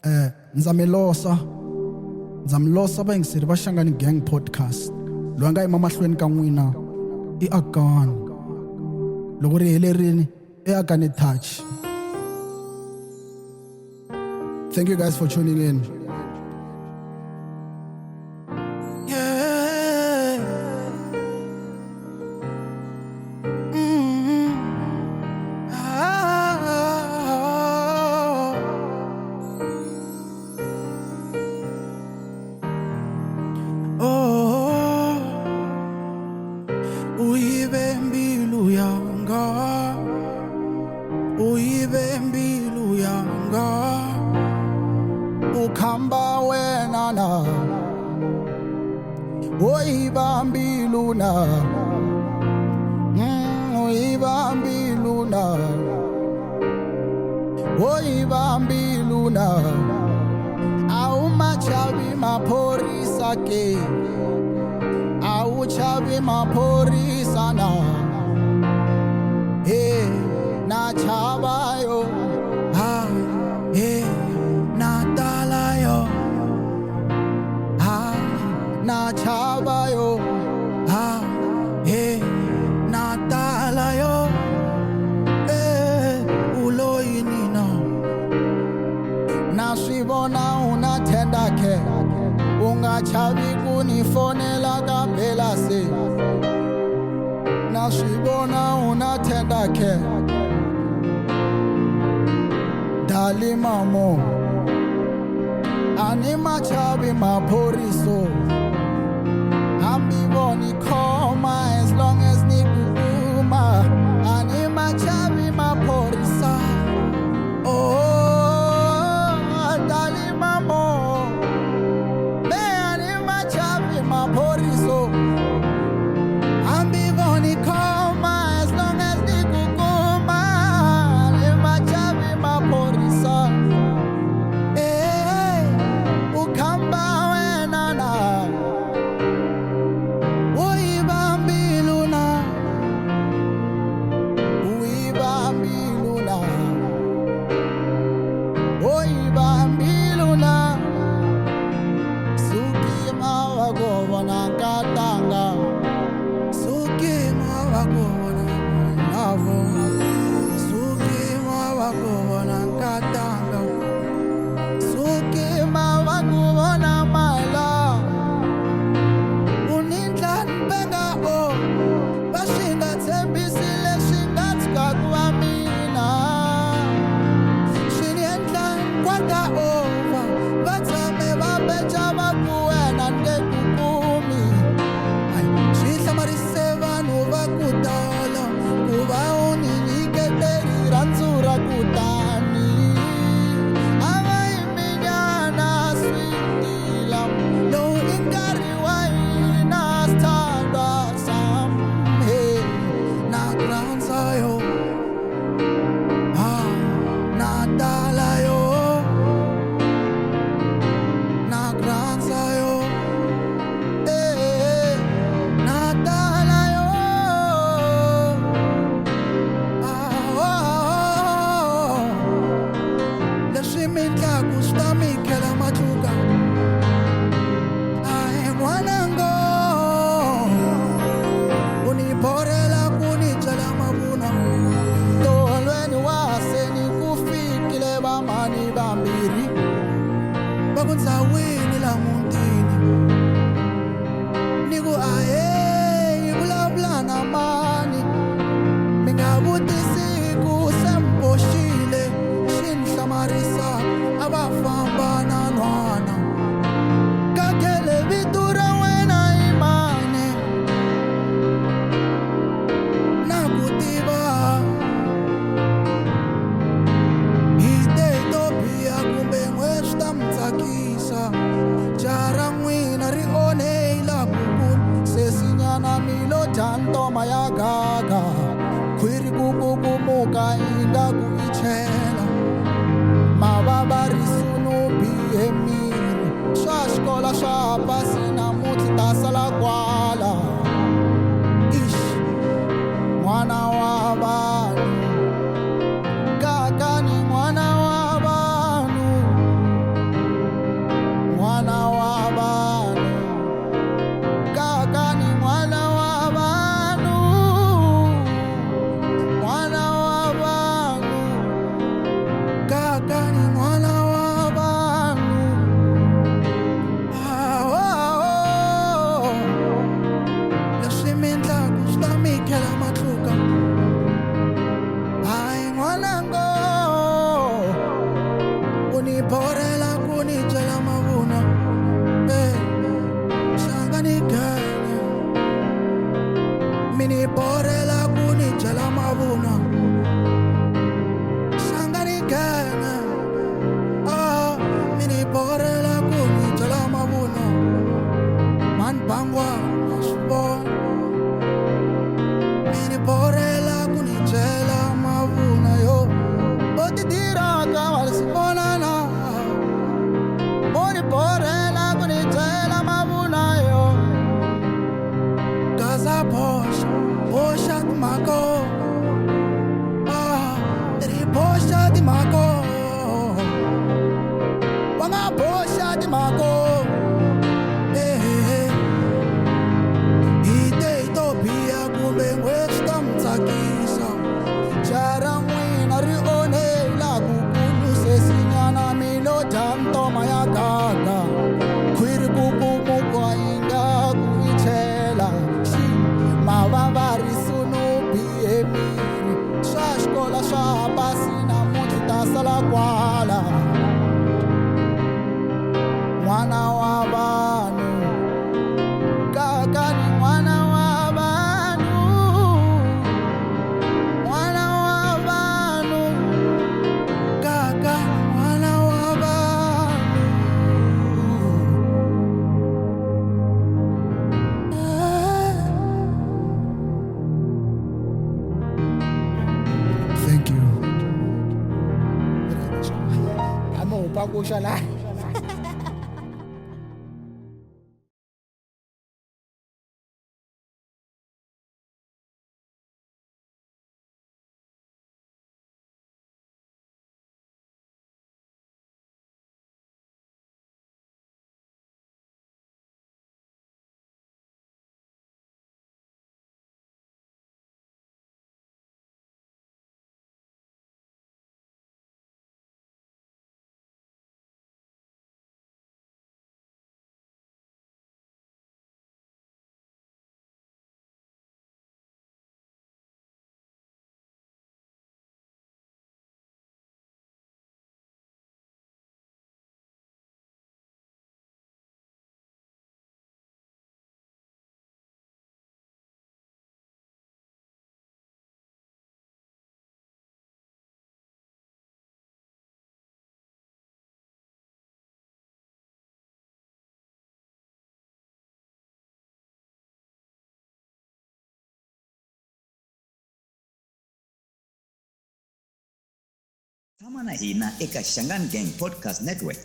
Nzamlosa bayingisiri Bashangani Gang Podcast. Lo nga emahlweni ka n'wina I Akani. Loko ri helerini I Akani Touch. Thank you guys for tuning in. Uyibembilu yanga ukhamba wena na uyibambilu na uyibambilu na uyibambilu na aumachavi maphorisa ke auchavi maphorisa na na chavayo na talayo na chavayo na talayo uloyini na nasibona unathenda ke ungachavi kunifonela kampela se nasibona unathenda ke Dali mamo Anima chavi maphoriso Ambivoni koma as long as ni kukuma Anima chavi maphorisa Oh Dali mamo Me anima chavi maphoriso Ambivoni koma as long as ni kukuma Anima chavi maphorisa Mayagaga kwiri kukukumuka inga kuichela mababari sunu bihemiri shashkola shapasi na muti tasala kwala ish mwana wa banu kakani mwana wa banu genge mini borela kuni tala mabuno man bangwa spon mini borela kuni tala mabuna yo oti dira ka wal spona na moni borela kuni tala mabuna yo kaza posha mako Bosha di mako, wanga bosha di mako. Ite itopia kumbe ngwesta mtsakisa. Chara mwina ri one la kukulu sesinyana mino janto maya gaga. Kwiri kuku mukwa inga kuichela. Mavavari sunu biemiri. Shashkola shabasina mutita sala kwala mwana wa banu kaka ni mwana wa banu kaka mwana wa banu Thank you. Amo pakusha la. Tshama na hina eka Shangan Gang Podcast Network.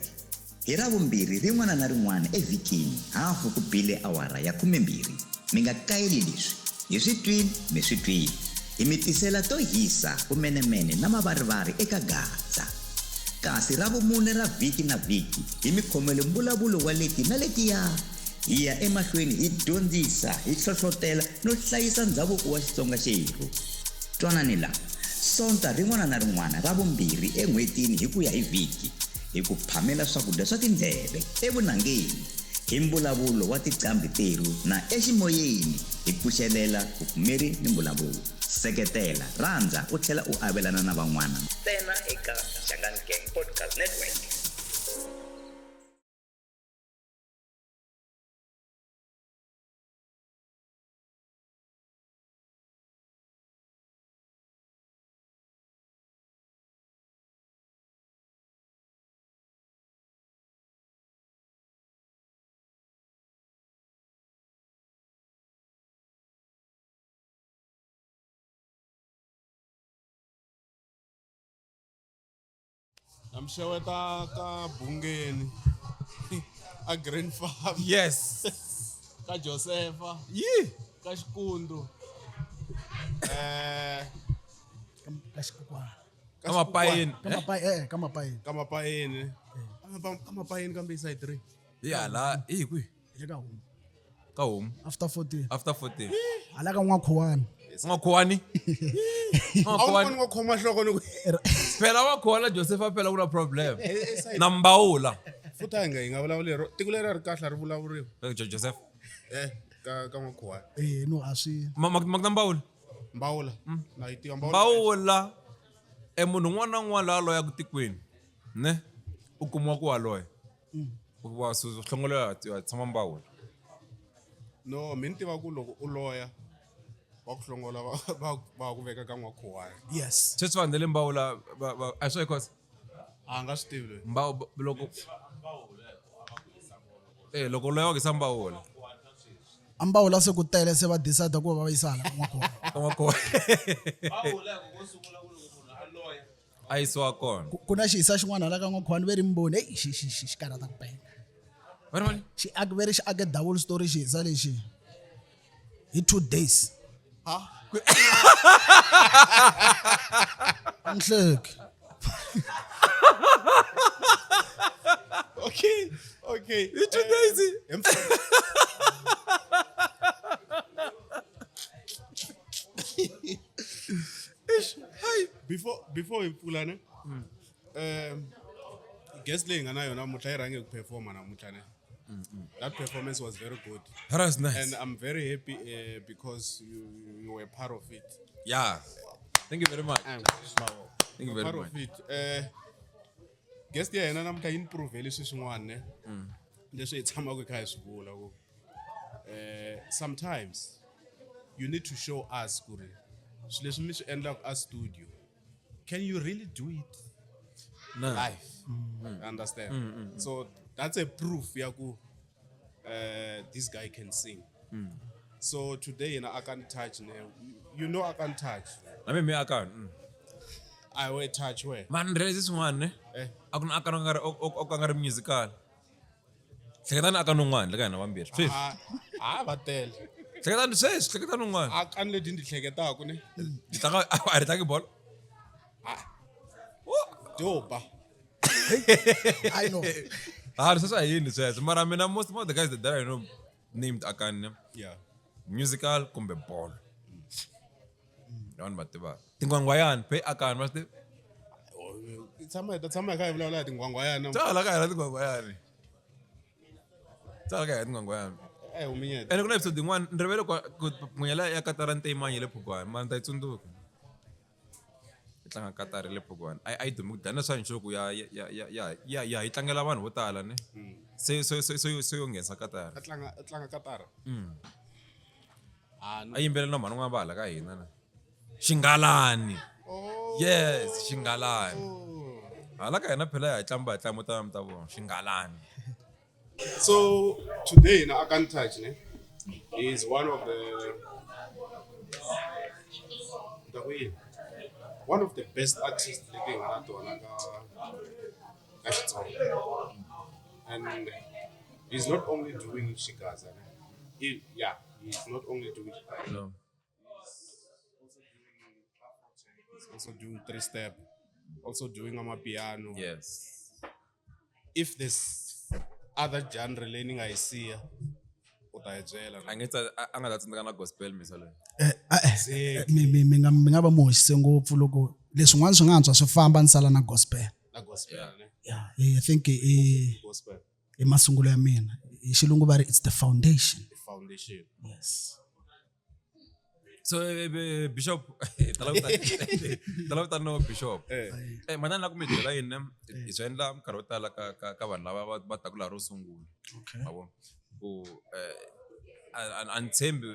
Hi Ravumbirhi rin'wana na rin'wana evhikini hafu ku bile awara ya 12. Mi nga kayeli leswi. Hi swi twile, mi swi twile. Hi mi tisela to hisa kumenemene na mavarivari eka Gaza. Kasi Ravumune ra vhiki na vhiki hi mi khomele mbulavulo wa leti na letiya. Hi ya emahlweni hi dyondzisa, hi hlohlotela no hlayisa ndhavuko wa Xitsonga xerhu. Twanani la. Sonta rin'wana na rin'wana Ravumbirhi en'hwetini hi ku ya hi vhiki hi ku phamela swakudya swa tindleve evunangeni hi mbulavulo wa tiqambi teru na eximoyeni hi pfuxelela vupfumeri ni mbulavulo. Seketela, rhandza u tlhela u avelana na van'wana ntsena eka Shangan Gang Podcast Network. Namxeweta ka Bungeni, a Green Farm, Yes. ka Josepha, Yeah. ka Xikundu, Kashikukwana. ka Kama pain. Kama pain. ka Mapayeni. Ka Mapayeni kambe side 3. Yeah, la kwi. Eka home. Ka home After 40. after 14. Alaka ngwakhuwani. Ngakhwani. Awukoni ngokhoma hloko ni Phela wakhona Joseph phela kuna problem. Nambawula. futhi hi nga vulavulero tiko leri ri kahle ri vulavuriwa. Joseph. Ka N'wakhuwani. No aswi. Magdambawula. Mbawula. Na yi tiva Mbawula. Mbawula munhu un'wana na un'wana la loya ku tikweni. Ne? U kumiwa ku waloye. Wa hlongolela tshama Mbawula. No, mi ni tiva ku loko u loya wa ku hlongola va ku veka ka N'wakhuwani. Yes. Sweswi vanhu le Mbawula a swi cause a nga swi tivi loyi Mbao loko loya wa ke Sambawula. ambawula se ku tele se va decide ku va va yisa hala n'wakona Kama ko. Ai so akon. ku na xihisa xin'wana hala ka n'wakhwani ve ri mboni heyi xi karata ku penga Wani. xi ake double story xihisa lexi hi 2 days anhleki okay It's Daisy. before hi pfula ne guest leyi nga na yona namuntlha yi rhange ku performa namuntlha ne that performance was very good That's nice. and I'm very happy because you were part of it. Yeah. Thank you very much. Thank you very Part much. of it. Guest ya yena namuntlha yi improve leswi swin'wana ne leswi hi tshamaka hi kha hi swi vula ku sometimes you need to show us ku ri swilo leswi mi swi endlaka a studio can you really do it No. live understand so that's a proof ya ku this guy can sing so today I can't touch ne you know I can't touch Na me account. I will touch where Man realize this one ne. Akuna akana ngari okangari musical. Hleketani akana un'wana leka hina vambirhi. Fifth. va tele Hleketani sweswi, hleketani un'wana. a kani leti ndi hleketaka ne Ditaka a ri taki bolo. dopa I know Sweswi a yini sweswo. Mara mina most of the guys that I know named Akane. yeah Musical kumbe ball. Yona bativa. Tingwangwayani pe Akane mas tshama hi kha hi vulavula hi tingwangwayana Tsala ka hela tingwangwayani. Tsala ka hela tingwangwayani. huminyeta Ene kuna episode yin'wana ni rivele ku n'wanyela ya Katara Nteyimanyi le Phukwana mara ni ta yi tsundzuka. Yi tlanga Katara le Phukwana. A yi dumi ku dana swa nxoku ya yi tlangela vanhu vo tala ne. Se yo nghenisa Katara. tlanga katara A yimbelela na mhani n'wana va hala ka hina na. Xingalani. Yes, Xingalani. Hala ka hina phela ya tlamba ta vona Xingalani. so today I can't touch ne is one of the best artists leti hi nga na tona ka Xitsonga and he's not only doing Xigaza ne he's not only doing Xigaza No. he's also doing 3-step also doing amapiano Yes. if there's other genre leyi ni nga yi siya u ta yi byela A nga ta tsandzeka na gospel misalo. mi nga va mi hoxise ngopfu loko leswin'wana swi nga antswa swi famba ni sala na gospel na gospel ne yeah I think gospel i masungulo ya mina hi xilungu va ri it's the foundation the foundation yes So Bishop tala no Bishop. Mana na ku mi byela yini hi swi endla minkarhi yo tala ka vanhu lava va taka laha ro sungula. okay Mabo. Ku antshembi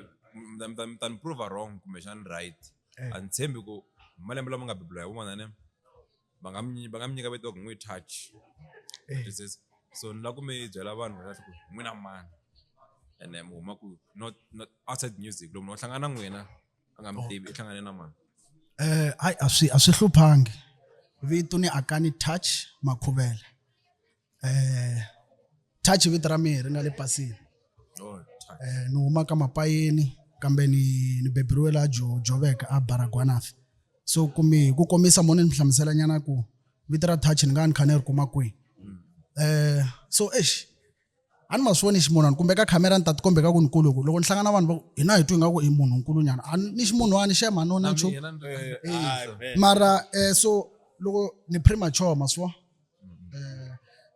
ta ni prove wrong kumbe xana right. Antshembi ku malembe lama nga bibula ya vona ne va nga mi nyika vito ku n'wi touch. So ni la ku mi byela vanhu va ku n'wina mani. And then huma ku not outside music lomu no hlangana n'wina a nga mi tivi I hlangane na mani. hayi a swi hluphangi vito ni Akani Touch Makhuvela touch vito ra mina ri nga le pasini Oh, touch. ni huma ka mapayeni kambe ni beburiwe la Joveka a Baragwanath so ku komisa mo ni hlamusela nyana ku vito ra touch ni nga ni kha ni ri kuma kwihi so ani ma swi voni ximunhwana kumbe ka khamera ni ta ti kombeka ku ni kulu loko ni hlangana na vanhu hina hi twi ingaku i munhu nkulu nyana ni ximunhwana xe manoni na nchumu mara so loko ni premature ma swi vona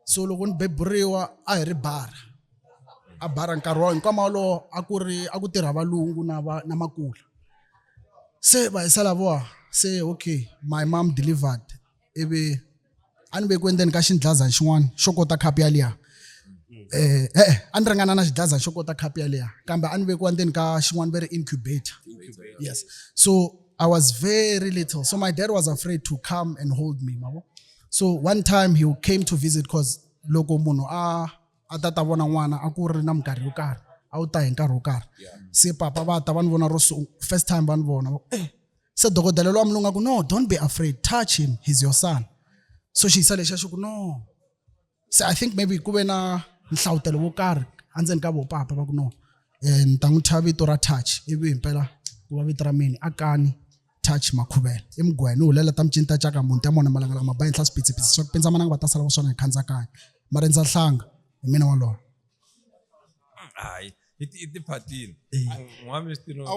so loko ni beburiwa a hi ri bara nkarhi wa hinkwama wolowo a ku tirha valungu na makula se va hi salavowa se okay my mom delivered ivi a ni vekiwe endzeni ka xindlazana xin'wana xo kota khapi yaliya a ni ringana na xidlaza xo kota khapi yaliya kambe a ni vekiwa ndzeni ka xin'wana va ri incubator yes so I was very little so my dad was afraid to come and hold me mavo So one time he came to visit because loko munhu a ta vona n'wana a ku ri na minkarhi yo karhi a wu ta hi nkarhi wo karhi se papa va ta va ni vona first time va ni vona se dokodela lo wa mulungu a ku no don't be afraid, touch him, he's your son. So she said leswi ku no, so I think maybe ku ve na nhlawutelo wo karhi andzeni ka vo papa va ku no ni ta n'wi thya vito ra touch ivi himpela ku va vito ra mina Akani Touch Makhuvela emugwena u hulela ta micinta caka munti ya mona malanga lama ba henhla swipitsipitsi swa ku pendza mananga va ta sala va swona hi khandzakanya mara ndza hlanga hi mina walowo. Hayi i tiphatini n'wami Stino I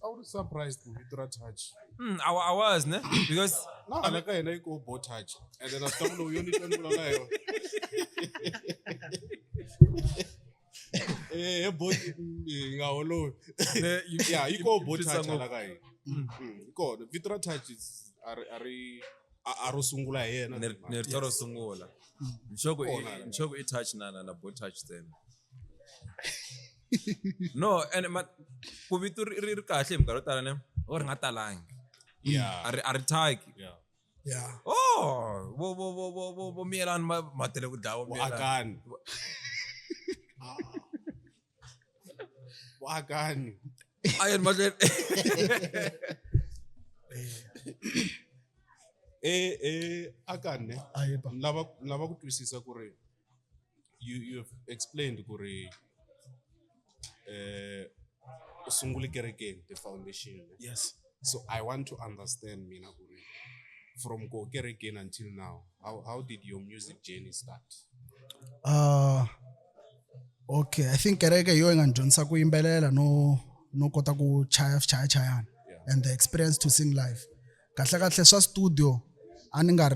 would surprised to Vitra touch. I was ne because No, I like I go bo touch. And then I stop no you need to know like. Bo ngawolo. Yeah, you go bo touch like I. Go the Vitra touch is are sungula yena. ne toro sungula nchoko I touch na bo touch then. No, and ku vito ri kahle hi minkarhi yo tala ne or nga talangi. Yeah. Are taki. Yeah. Oh, wo mielani matele ku dlawa Akani. Akani. ayen mahle Akani. Ayepa. Lava ku twisisa ku ri you have explained ku ri usungule kerekeni the foundation. Yes. So I want to understand mina ku ri from go kerekeni until now how did your music journey start? Okay, I think kereke yo engandyondzisa ku yimbelela no kota ku chayachayana and the experience to sing live. Kahle swa studio a ni nga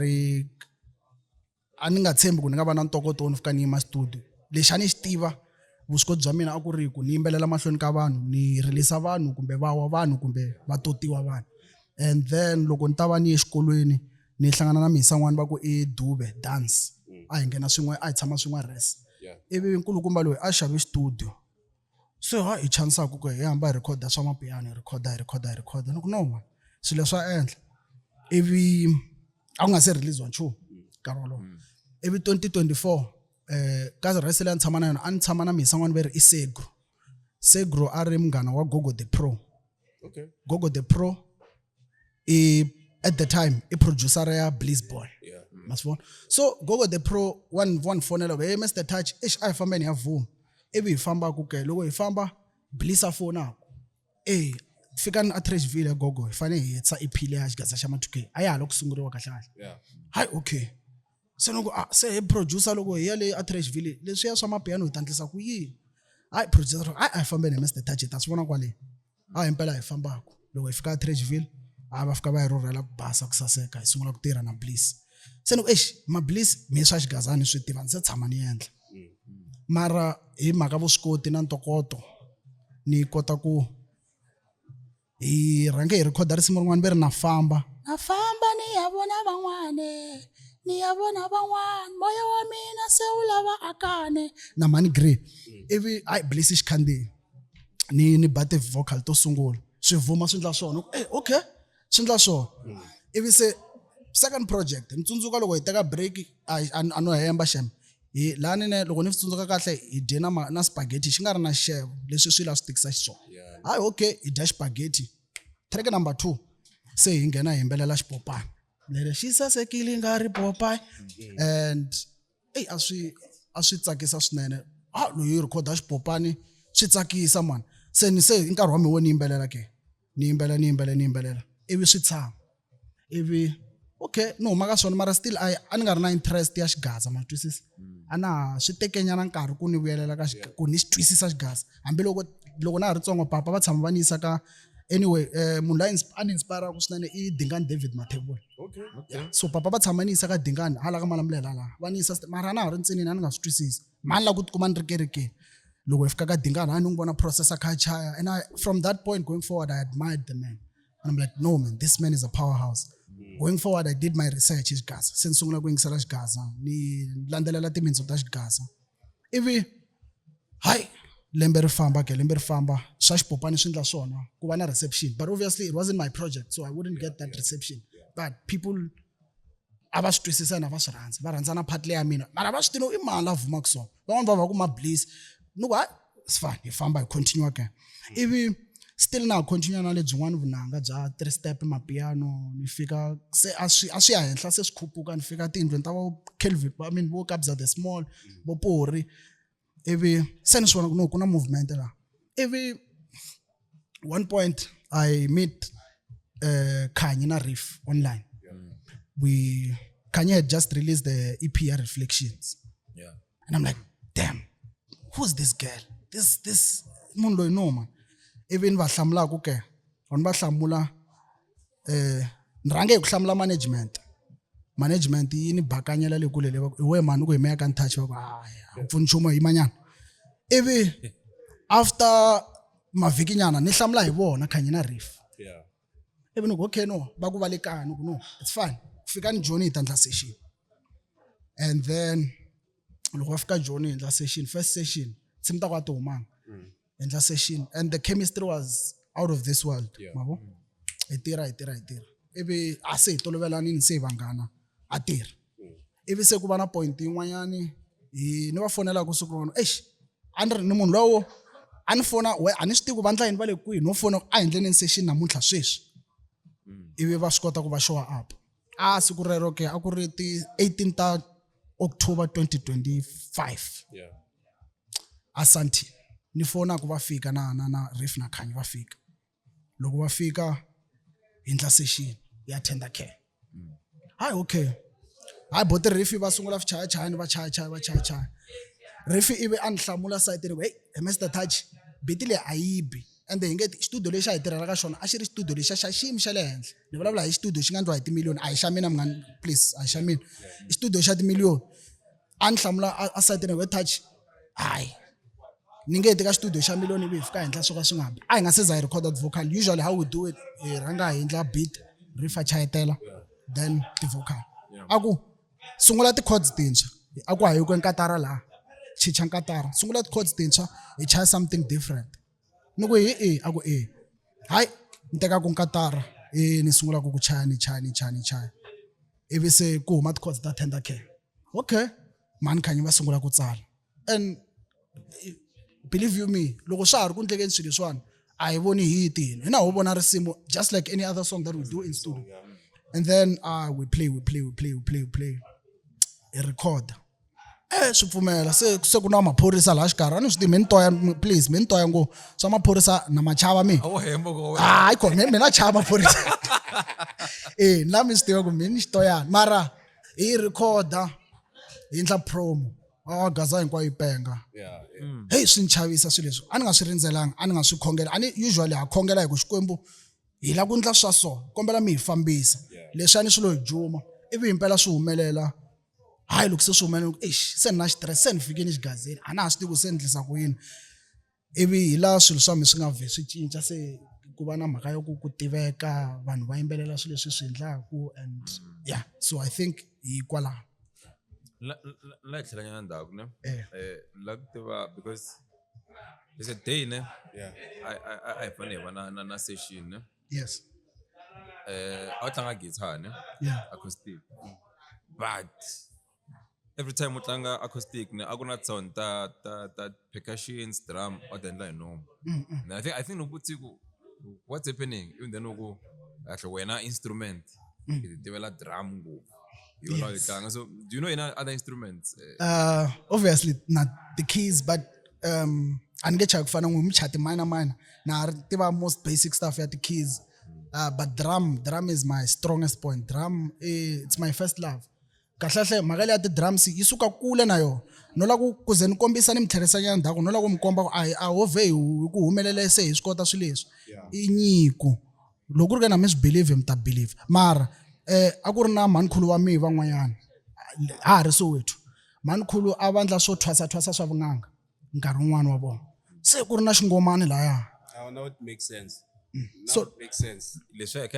tshembi ku ni nga va na ntokoto wo ni fika ni yima studio. Lexi a ni xi tiva vuswikoti bya mina a ku ri ku ni yimbelela mahlweni ka vanhu ni release vanhu kumbe vawa vanhu kumbe va totiwa vanhu. And then loko ni ta va ni ye exikolweni ni hlangana na mhisa n'wana va ku i Dube dance a hi nghena swin'we a hi tshama swin'we res ivi nkulukumba loyi a xave studio so hi chanisaka ku hi hamba hi recorda swa mapiano hi recorda ni ku no man swilo swa endla ivi a ku nga se release wa nchumu nkarhi wolowo ivi 2024 ka rese leyi a ni tshama na yona a ni tshama na mhisa n'wana va ri i Segro a ri munghana wa Gogo the Pro. Okay. Gogo the Pro at the time I producer ya Bliss Boy. Yeah. Masibona. So Gogo the Pro one phonela hey Mr Touch a hi famba ni ya Vuma ivi hi famba ku ke loko hi famba Bliss a phone fika ni Atteridgeville Gogo hi fane hi hetsa iphile ya xigaza xa ma2K a ya hala ku sunguriwa kahle. Yeah. Hayi okay se loko se hi producer loko hi ya le Atteridgeville leswi ya swa mapiano hi tantlisa ku yini hayi producer a famba ni Mr Touch ta swivona kwale a himpela hi fambaka loko hi fika Atteridgeville va fika va hi rhurhela ku basa ku saseka hi sungula ku tirha na Bliss se loko ma Bliss mi swa xigazani swi tiva ndzi tshama ni endla mara hi mhaka vuswikoti na ntokoto ni kota ku hi rhange hi recorda risimu rin'wana va ri na famba ni ya vona van'wana moya wa mina se wu lava Akani na Money Grey ivi Bliss xikhandziyi ni bate vocal to sungula swivuma swi ndla swona okay swi ndla swona ivi se second project ni tsundzuka loko hi teka break a no hemba shem hi lani ne loko ni tsundzuka kahle hi dye na spaghetti xi nga ri na xixevo leswi swi la swi tikisa xiswona hayi okay hi dya spaghetti track number 2 se hi nghena hi yimbelela xipopana lero xi sasekile nga ri Popeye and a swi tsakisa swinene loyi recorda xipopani swi tsakisa man se nkarhi wa mina wo ni yimbelela ke ni yimbelela ivi swi tshama ivi okay no huma ka swona mara still a ni nga ri na interest ya xigaza ma twisisa a na swi tekenyana nkarhi ku ni vuyelela ka ku ni xi twisisa xigaza hambi loko na ha ri ntsongo papa va tshama va ni yisa ka anyway munhu loyi a ni inspire ku swinene i Dingani David Mathebula. Okay. So papa va tshama ni yisa ka Dingani hala ka Malamulele hala va ni yisa mara na ha ri ntsinini a ni nga swi twisisi mani la ku tikuma ni ri kerekeni loko hi fika ka Dingani a ni n'wi vona process a kha a chaya and from that point going forward I admired the man and I'm like no man this man is a powerhouse. Going forward I did my research hi xigaza se ni sungula ku yingisela xigaza ni landzelela timitsu ta xigaza ivi hayi lembe ri famba swa xipopani swi ndla swona ku va na reception but obviously it wasn't my project so I wouldn't get that reception but people a va swi twisisa na va swi rhandza va rhandza na part leyi ya mina mara va swi tiva i mali a vumaka so van'wana va va ku ma-bliss ni ku hayi it's fine hi famba hi continue again ivi still na ha continue na lebyin'wana vunanga bya 3 step mapiano ni fika se a swi ya henhla se swi khuphuka ni fika tiyindlweni ta vo Kelvin vo Kabza the Small vo Pori ivi se ni swi vona ku no ku na movement la ivi one point I meet Kanye na Riff online Kanye had just released the EP Reflections and I'm like damn who's this girl this munhu loyi no man ivi ni va hlamulaka ke ni va hlamula ni rhange hi ku hlamula management yi ni bakanyela le kule le va we mani ku hi meya ka ni touch va ku hayi pfuni nchumu hi manyana ivi after mavhiki nyana ni hlamula hi vona Kanye na Riff ivi ni ku okay no va ku va le kaya ni ku no it's fine fika ni Johnny hi ta ndla session and then loko va fika Johnny hi ndla session first session simta kwa to humanga endla session and the chemistry was out of this world mabo itira ivi a se tolovelanini se vangana a tirha ivi se ku va na point yin'wanyani ni va fonela ku siku rona ni munhu lowo a ni fona a ni swi tivi ku va ndla yini va le kwihi no fona a endleni session namuntlha sweswi ivi va swi kota ku va show up siku rero ke a ku ri ti 18 ta October 2025 Asante ni fona ku va fika na Riff na Kanye va fika loko va fika hindla session ya tender care hayi okay hayi bote Riff va sungula chayachayani va chaya Riff ivi a ni hlamula site ri hey Mr Touch biti le ayibi ende hi nge studio lexi a hi tirhela ka xona a xi ri studio lexi xa xiyimo xa le henhla ni vulavula hi studio xi nga ndliwa hi timiliyoni a hi xa mina mngani please a hi xa mina i studio xa timiliyoni a ni hlamula a site ri we Touch hayi ni nge tika studio xa miliyoni ivi hi fika henhla swo ka swi nga hambi a hi nga se za hi recorded vocal usually how we do it hi rhanga hi endla beat Riff a chayetela then ti vocal aku sungula ti chords tintshwa aku hayi ku nkatara laha chicha nkatara sungula ti chords tintshwa hi chaya something different ni ku aku hayi ni teka ku nkatara ni sungula ku chaya ni chaya ivi se ku huma ti chords ta tender care okay mani Kanye va sungula ku tsala and believe you me loko swa ha ri ku ndlekeni swilo leswiwani a hi voni hi tini hina ho vona risimu just like any other song that we do in studio and then we play hi record swi pfumela se ku na maphorisa laha xikarhi a ni swi tivi mi ni toya ngo swa maphorisa na machava mi hayi ko mina chava maphorisa na mi swi tiva ku mi ni xitoyani mara hi recorda hi endla promo gaza hinkwayo yi penga hey swi ni chavisa swilo leswi a ni nga swi rindzelanga a ni nga swi khongela a ni usually ha khongela hi ku Xikwembu hi la ku ndla swa so kombela mi hi fambisa leswi a ni swilo hi juma ivi himpela swi humelela hayi loko se swi humelela se ni na xitirese se ni fikini xigazeni a na ha swi tivi ku se ni endlisa ku yini ivi hi laha swilo swa mi swi nga vhe swi cinca se ku va na mhaka yo ku tiveka vanhu va yimbelela swilo leswi swi endlaku and so I think hi kwalaho la hi tlhelanyana ndzhaku ne la ku tiva because there's a day ne a hi fane hi va na session ne yes a wu tlanga guitar ne acoustic but every time u tlanga acoustic ne a ku na sound ta percussions drum a ti endla hi nomu I think nokuthi ku what's happening even then uku kahle wena instrument hi tivela drum ngopfu so do you know any other instruments obviously not the keys but angecha kufana ngumchati minor na tiva most basic stuff ya the keys but drum is my strongest point drum it's my first love kahle makale ya ti drums yisuka kule na yo no la ku ze ni kombisa ni mithlerisa nyana ndhaku no la ku mkomba a hove ku humelela se hi swi kota swilo leswi i nyiko loko ri na mi swi believe mi ta believe mara a ku ri na manikhulu wa mi van'wanyana ha ri Soweto manikhulu a vandla swo thwasa swa vunanga nkarhi wun'wana wa vona se ku ri na xingomani laya now it makes sense So it makes sense leswi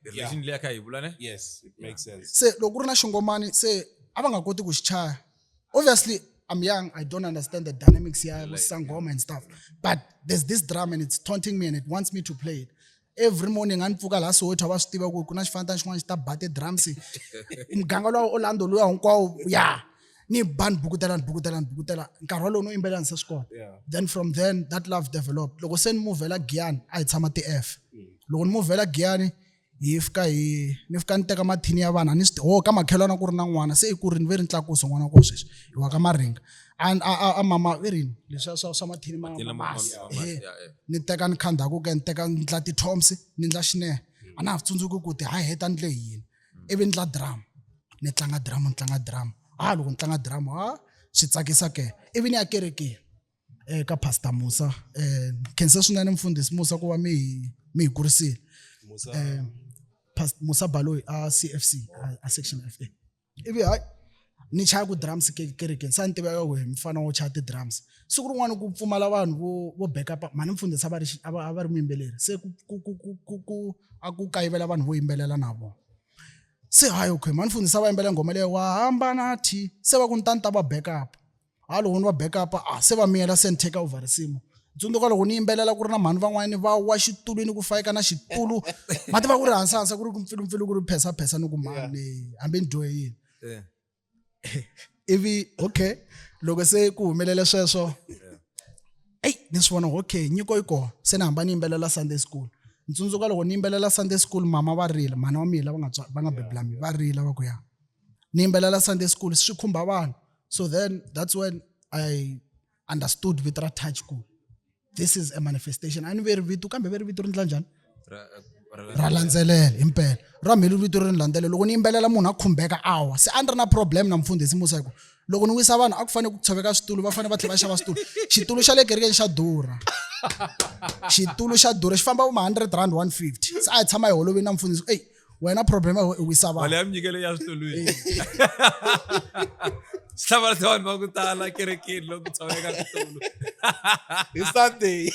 relation leya kha hi vula ne yes it makes sense se loko ri na xingomani se a va nga koti ku xi chaya obviously I'm young I don't understand the dynamics ya sangoma and stuff but there's this drum and it's taunting me and it wants me to play it every morning a ni pfuka laha Soweto va swi tiva ku ku na xifanatana xin'wana xi ta ba ti-drums muganga lowa Orlando luya hinkwawo ya ni ba ni bukutela nkarhi walowu no yimbelela ni se swi kota then from then that love developed loko se ni muvhela Giyani a hi tshama ti-F loko ni muvhela Giyani ni fika ni teka mathini ya vanhu ka makhelwana ku ri na n'wana se i ku ri ni ve ri ntlakuso n'wana wa ko sweswi hi wa ka Maringa a mama i rini leswiya swa mathini masi ni teka ni kha ndhaku ke ni teka ni ndla ti-toms ni ndla xinehe a na ha tsundzuki ku ti ha heta ni le yini ivi ni ndla drum ni tlanga drum loko ni tlanga drum swi tsakisa ke ivi ni ya kerekeni ka Pastor Musa khensa swinene mfundhisi Musa ku va mi hi kurisile Musa Baloyi a CFC a section FA ivi ni chaya ku drums kerekeni sa ni tiveka ku mfana wo chaya ti-drums siku rin'wana ku pfumala vanhu vo backup mani mfundhisi a va ri muyimbeleri se ku kayivela vanhu vo yimbelela na vona se hayi okay mani mfundhisi a va yimbelela ngoma leyo wa hambana thi se va ku ni tani ta va backup loko ni va backup se va miyela se ni take over risimu tsundzuka loko ni yimbelela ku ri na mhani van'wani va wa xitulwini ku fayeka na xitulu ma tiva ku ri hansi ku ri mpfilumpfilu ku ri phesa ni ku mani hambi ni dyohe yini ivi okay loko se ku humelele sweswo ni swi vona okay nyiko yi kona se ni hamba ni yimbelela Sunday school ni tsundzuka loko ni yimbelela Sunday school mama va rila mhana wa mina va nga bebula mina va rila va ku ya ni yimbelela Sunday school swi khumba vanhu so then that's when I understood vito ra touch ku this is a manifestation a ni veri vito kambe veri vito ri ndla njhani ra landzelela impela ra mhelu vito ri ni landzelela loko ni yimbelela munhu a khumbeka awa se a ni ri na problem na mfundhisi Musa hi ku loko ni wisa vanhu a ku fanele ku tshoveka switulu va fanele va tlhela va xava switulu xitulu xa le kerekeni xa durha xi famba vo ma R100 150 se a hi tshama hi holovini na mfundhisi wena problem ya wisa vanhu mali ya mnyikelo ya switulwini hlava vanhu va ku tala kerekeni loko tshoveka switulu It's Sunday.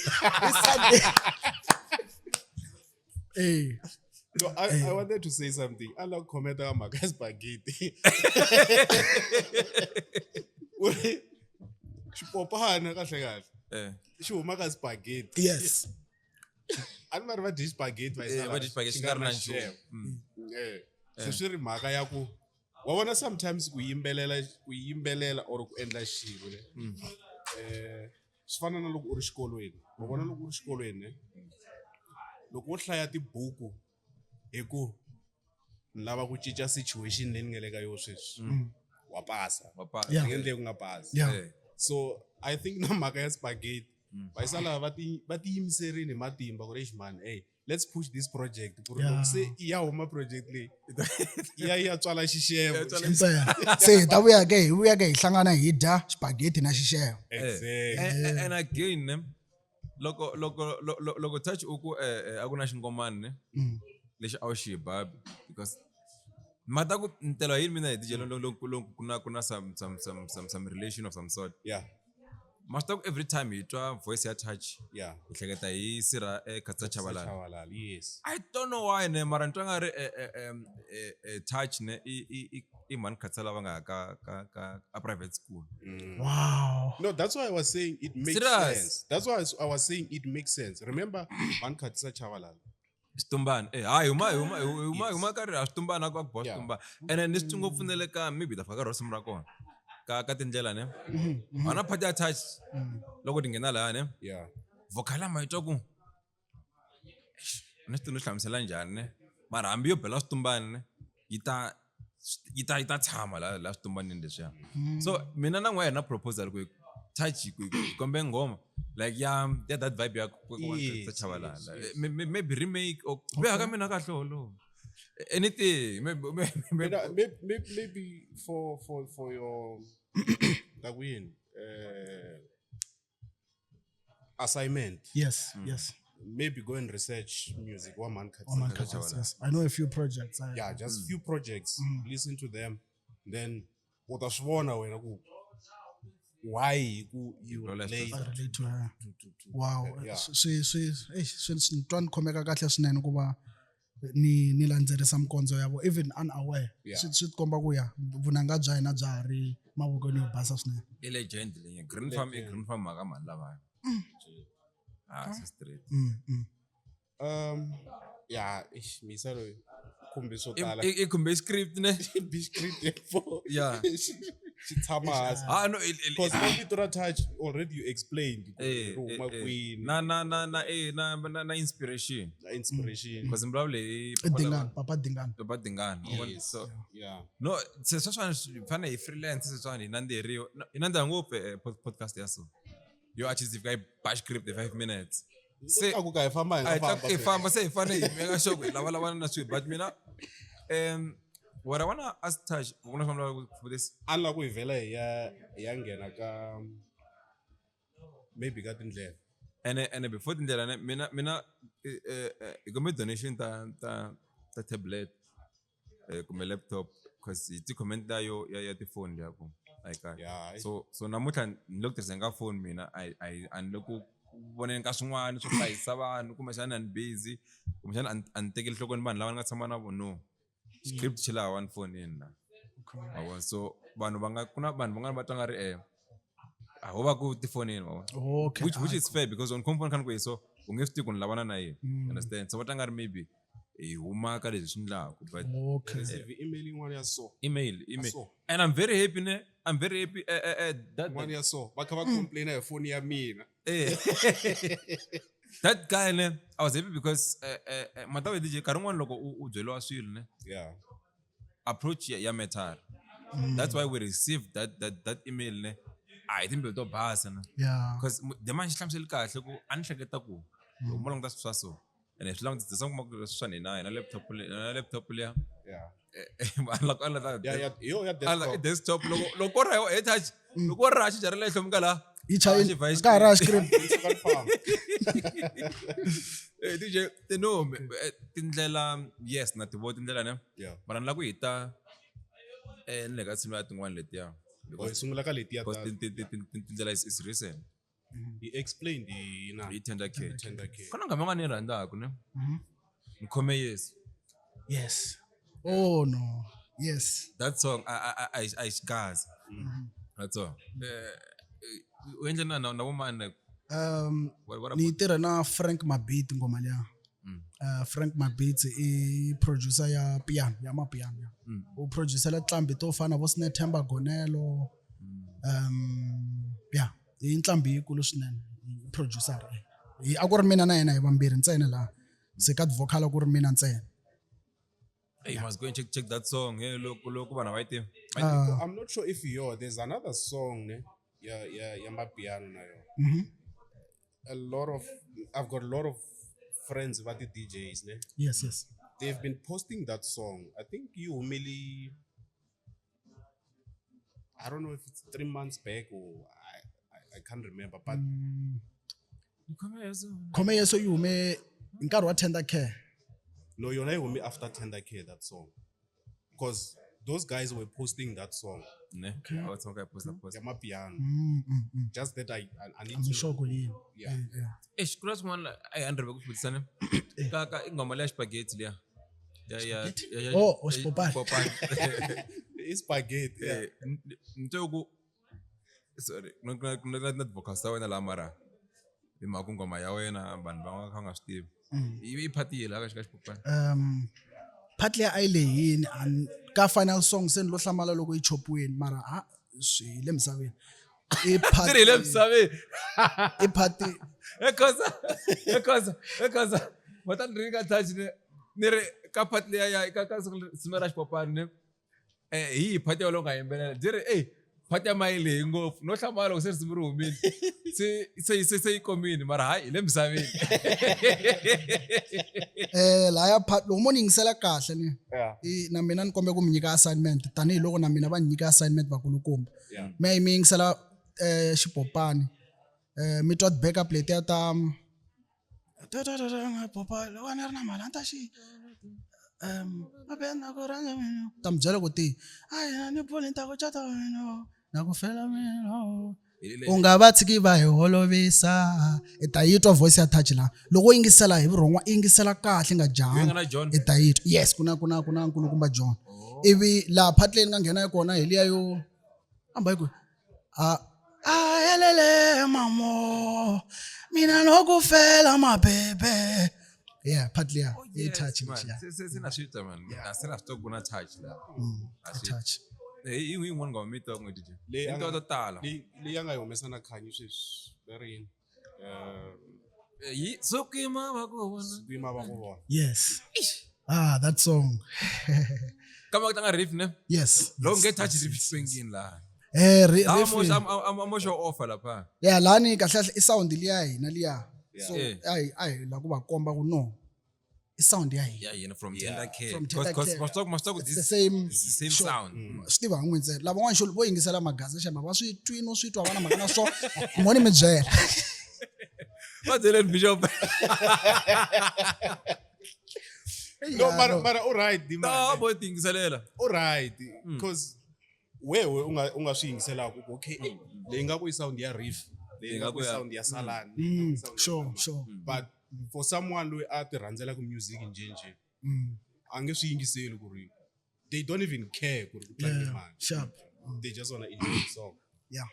So I wanted to say something. I like comment on my spaghetti. Xipopana kahle kahle. Xi huma ka spaghetti. yes A ni va dyi spaghetti va dyi spaghetti xi nga ri na nchumu. Se swi ri mhaka ya ku wa vona sometimes ku yimbelela or ku endla xilo swi fana na loko u ri xikolweni wa vona loko u ri xikolweni loko wo hlaya tibuku hi ku ni lava ku cinca situation leyi ni nga le ka yo sweswi wa pasa Yeah. nge endleki ku nga pasi Yeah. so I think na mhaka ya spaghetti vaisa lava va ti yimiserini hi matimba ku ri man let's push this project ku ri loko se ya huma project leyi ya tswala xixevo impela se hi ta vuya ke hi hlangana hi dya spaghetti na xixevo exactly and again ne loko touch uku a ku na xingomani ne lexi a wu xi babi because mata ku ntelo yini mina hi tijelo ku na some relation of some sort yeah masta every time hi twa voice ya touch yeah hi hleketa hi sira Khatsa Chabalala Chabalala yes I don't know why ne mara ntwa nga ri touch ne I man Khatsa lava nga ka a private school wow no that's why I was saying it makes Serious? sense that's why I was saying it makes sense remember man Khatsa Chabalala Xitumbani hayi huma ka ri a Xitumbani ku boss Xitumbani and ni swi ngopfu ne le ka maybe ta faka rosimu ra kona ka tindlela ne ana phati ya touch loko ti nghena laha ne yeah vocal ma yitwa ku ni swi hlamusela njhani ne mara hambi yo bela Xitumbani ne yi ta tshama la Xitumbani leswiya so mina na n'we na proposal ku touch ku kombe ngoma like yeah that vibe ya ku Khatsa Chabalala maybe remake or beha ka mina kahle holo anything maybe for your Dagwin assignment yes yes maybe go and research music one man Man Khatsa Khatsa, yes I know a few projects yeah just few projects listen to them then utaswona wena ku why you relate I relate to her to wow yeah swi twa ni khomeka kahle swinene ku va ni landzelerisa mkondzo ya vo even unaware Yeah. swi komba ku ya vunanga bya hina bya ha ri mavokweni yo basa swinene I legend leyi green farm mhaka mani lavaya so straight Yeah, misalo kumbe swo tala I khumbe script ne. biscuit for Yeah. xi tshama hansi No, because vito ra touch already you explained ri huma kwini na inspiration. inspiration Because mblavule Dingani, Papa Dingani. Papa Dingani. Yes. So Yeah. no, se sweswiwani fane hi freelance se sweswiwani hi nandziheriwa hi nandziha ngopfu podcast ya so. Yo artist if guy bash script 5 minutes. Se Ku ka hi famba hi nga famba hi famba se hi fane hi meka sure ku hi lavalavana na swilo but mina what I wanna ask Taj, for this. a ni lava ku hi vhela hi ya nghena ka maybe ka tindlela And before tindlela mina hi kumbe donation ta tablet kumbe laptop because ti comment la ya ti phone yako like Yeah. so namuntlha ni le ku tirhiseni ka phone mina a ni le ku voneni ka swin'wana swo hlayisa vanhu kumbexana ni busy kumbexana a ni tekeli nhlokweni vanhu lava ni nga tshama na vona no script xi laha one phone yini na mavona so vanhu ku na vanhu van'wana va tlanga ri ho va ku tifonini mavona Okay. which is fair because on compound kan ku so u nge swi tivi ku ni lavana na yena understand so va tlanga ri maybe hi huma ka leswi swi ndlaku but Okay. receive email yin'wana ya so email so. and I'm very happy that yin'wana ya so va kha va complaina hi foni ya mina that guy ne I was happy because matawe DJ nkarhi wun'wana loko u byeliwa swilo ne yeah approach ya metal that's why we received that email ne a hi timbilu to basa na Yeah. because the man xi hlamuseli kahle ku a ni hleketa ku loko mo languta swa so and swi langutisa kuma ku swa ni na laptop liya yeah yeah yo ya desktop loko ko ra he touch loko ra xi jarile hlomu ka la Ka ha ri a script. DJ no tindlela yes na tivo tindlela ne yeah mara ni la ku hita ni le ka tshimi ya tin'wana letiya hi sungula ka letiya because tindlela is recent he explained na hi tender K K kona ngama nga ni rhandzaka ne ni khome yesu Yes. Oh no. Yes. that song I xikaza that's all u endle na vo mani Ni tirha na Frank Mabit ngoma liya. Frank Mabit I producer ya piano ya mapiano. U producer tlambi to fana vo Snethemba Gonelo. Yeah, I ntlambi yikulu swinene. Producer. A ku ri mina na yena hi vambirhi ntsena la. Second vocal a ku ri mina ntsena. you must go and check that song hey loko vana va yi tiva I'm not sure if there's another song ne ya mapiano na yo I've got a lot of friends about the DJs ne Yes. they've been posting that song I think you really I don't know if it's 3 months back or I can't remember but Khome yeso yi hume nkarhi wa Tender Care. no yona yi hume after Tender Care that song because those guys were posting that song ne a tsonga ya post ya mapiano just that I need I'm to sure ku yini. yeah xikula swin'wana a hi 100 ku vutisa ne ka ingoma leya spaghetti liya ya Oh, Spopane. it's spaghetti yeah. nto ku sorry na vocals ta wena la mara hi mhaka ngoma ya wena vanhu va nga kha nga swi tivi i phati yi la ka xipopana Part leyi a yi lehini ka final song se ni lo hlamala loko yi chopiwini mara swi le misaveni. I part tirhi le misaveni I part ekoza mata ni ri ka touch ni ri ka part leya ya ka sime ra xipopana ne hi phati ya lo nga yimbelela byi ri phati ya mayi leyi ngopfu no hlamala loko se risimu ri humile se yi komini mara hayi hi le misaveni la ya part loko mo ni yingisela kahle ni Yeah. na mina ni kombe ku mi nyika assignment tanihiloko na mina va ni nyika assignment vakulukumba Yeah. mi yingisela xipopani mi twa backup letiya ta popani loko ni ri na mali a ni ta xi ta mi byela ku ti ni pfuli ni ta ku cata wena na ku fela mina u nga va tshiki va hi holovisa i ta yi twa voice ya touch la loko u yingisela hi vurhon'wa i yingisela kahle nga Yi nga na John? i ta yi twa yes ku na nkulukumba John ivi laha part leyi ni nga nghena kona hi liya yo amba yi ku helele mamo mina no ku fela mabebe Yeah, partly yeah. Oh, I touch man. yeah. Sina switcha man. Sina stock kuna touch la. I touch. Hey, you want go meet up with you. Le Into to tala. le yanga yo mesana khanyi sweswi very So kima ba ko bona. kwima ba go bona. Yes. That song. Kama tanga riff ne. Yes. Lo get touch riff swinging la. I'm show off lapha. Yeah, lani kahle i sound liya hina liya. So Yeah. ay la kuba komba ku no. I sound ya hina. Yeah, you know, from Tender Care. From Tender Care. Must talk with It's the this same same sure. sound. Steve angwenze laba wangisho boyingisela magazi shamba baswi twin oswitwa abana makana so ngone mejela. What the Bishop? No, but all right, No, man. boy things salela. All right, because wewe ungashingisela okay, le ngaku sound ya riff, le ngaku sound ya salani. Sure. But for someone who at rhandzela ku music nje ange swi yingiseli ku ri they don't even care ku ri ku tlanga mani. Sharp. They just want to enjoy the song. Yeah.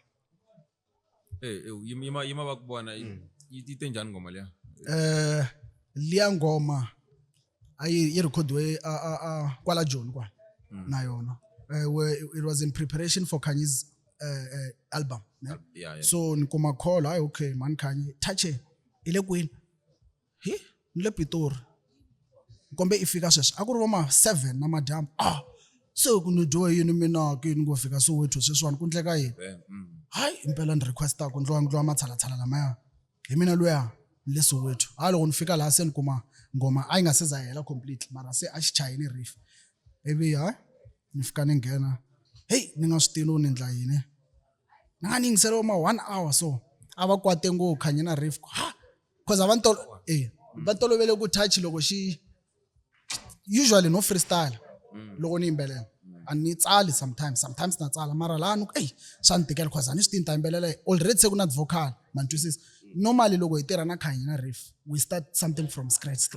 Yima bakubona ite njani ngoma leya? Liya ngoma ayi recordwe kwala John kwa na yona. Where it was in preparation for Kanye's album. Yeah. So nikuma call hayi okay man Kanye touche ile kwini. He nile Pitori. Kombe ifika sweswi akuri voma 7 na madam. So kunodowe yini mina ke ngofika so wethu seswani kundleka yini. Hayi impela ndi requesta ku ndlo mathala lamaya. Hi mina loya leso wethu. Halo nifika la senikuma ngoma ayingaseza yela completely mara se ashichayini riff. Ebi hayi nifika ningena. Hey ningasitino nendla yini. Nani ngiselo uma 1 hour so abakwate ngo Kanye na riff. Because abantu bantolobele ku touch loko shi usually no freestyle loko ni imbelela anitsali sometimes natsala mara lana shantikela because anistinta imbelela already sekuna vocal man twisisa normally loko itira na Kanye na riff we start something from scratch.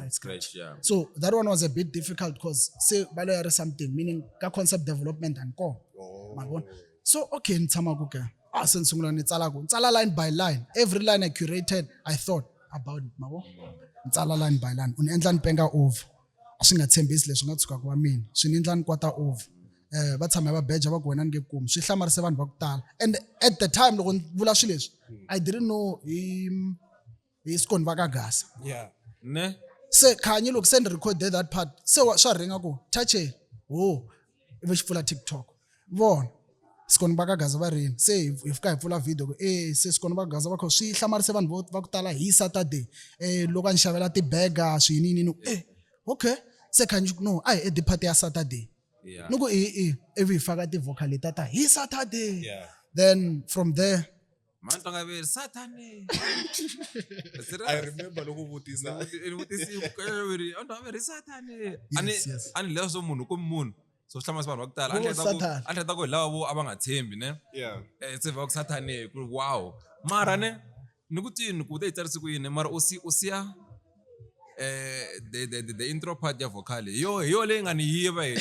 Yeah. So that one was a bit difficult because say balo something meaning ka concept development and ko mabona so okay nitsama ku ke sensungula nitsala line by line every line I curated I thought about it mabo ntsala line by line unendla nipenga over asingathembisi leswi nga tshuka kwa mina swinendla ni kwata over va tshama va beja va ku wena nge kumi swi hlamarise vanhu va ku tala and at the time loko vula swi leswi I didn't know hi skoni va ka Gasa Yeah. Ne? se Kanye loko se ni recorded that part se swa ringa ku touch ive xi pfula TikTok vona skoni va ka Gaza va rini se hi fika hi pfula video se skoni va Gaza va kho swi hlamarise vanhu va ku tala hi Saturday loko a ni xavela tibega swinini okay se Kanye no ai the party ya Saturday Yeah. nuku every faka ti vocal tata hi Saturday Yeah. then from there Man tonga be Satane. I remember loko vutisa. Satane. Yes. Ani leso munhu ku munhu. So hlamasa vanhu va ku tala Satan. anhleta ku lavo abangathembi ne. Yeah. Se va ku Satane ku wow. Mara ne nikutini ku te itsarisi ku yini mara usiya the intro part ya vocal yo le ngani yiva hi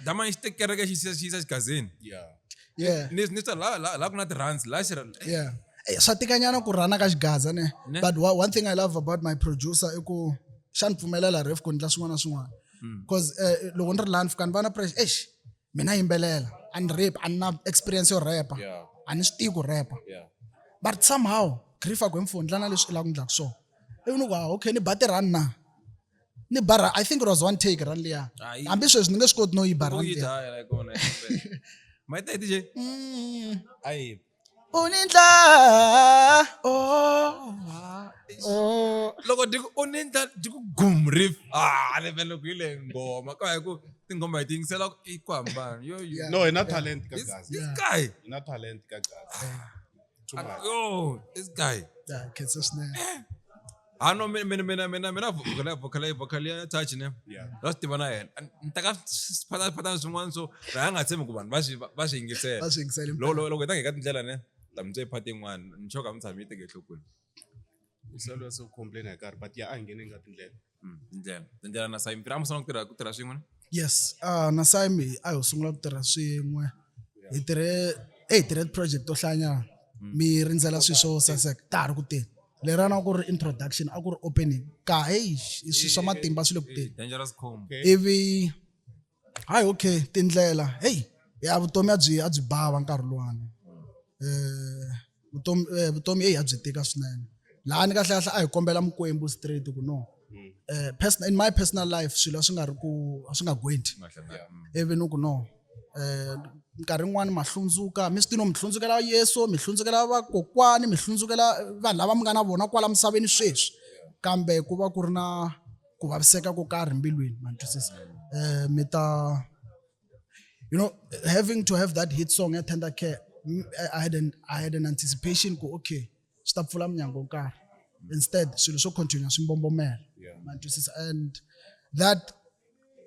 dama ixitekereke xisa xigazini yeah nisa la kuna ti-runs la yeah swa tikanyana ku rana ka xigaza ne but one thing I love about my producer i ku xa ni pfumelela ref ku ndla swin'wana na swin'wana because loko ni ri lani fika ni va na pressure mina yimbelela a ni rap a ni na experience yo rapa a ni swi tivi ku rapa but somehow grifa ku emfundla na leswi i lava ku ndlaka swona even wow okay ni ba ti-run na ni bara I think it was one take run liya hambi sweswi ni nge swi koti no yi bara maita DJ Ai. unindla loko diku unindla diku gum riff le vele ku ile ngoma ka ku tingoma ti yingisela ku hambana yo No, ina talent ka this Gaza. guy Ina talent ka Gaza. Too much. yo this guy yeah kids snare ano mina vocal ya touch ne Yeah. last tiva na yena ntaka phatana swin'wana so ra nga tshembi ku vanhu va swi yingisela va swi yingisela loko hi ta ngeka tindlela ne ta mi tse phati yin'wana ni choka mi tshami yi teke enhlokweni Isalo so complain hi karhi but ya a nghene nga tindlela. tindlela na sayimi tirha musana ku tirha swin'we ne yes na Saimi a ho sungula ku tirha swin'we hi tirhe project to hlanya mi rindzela swi swo saseka ta ha ri ku teni lerana ku ri introduction a ku ri opening ka hey swi swa matimba swi le ku teni dangerous combo ivi hayi okay tindlela hey ya vutomi a byi bava nkarhi luwani vutomi hey a byi tika swinene laha ni kahle kahle a hi kombela Mkwembu straight ku no in my personal life swilo swi nga ri ku swi nga gwendi ivi ni ku no nkarhi wun'wani mahlundzuka mi swi tino mi hlundzukela Yesu mi hlundzukela vakokwani mi hlundzukela vanhu lava mi nga na vona kwala misaveni sweswi kambe ku va ku ri na ku vaviseka ko karhi mbilwini man twisisa mi ta you know having to have that hit song ya Tender Care I had an anticipation ku okay swi ta pfula minyango nkarhi instead swilo swo continue swi mbombomela man twisisa and that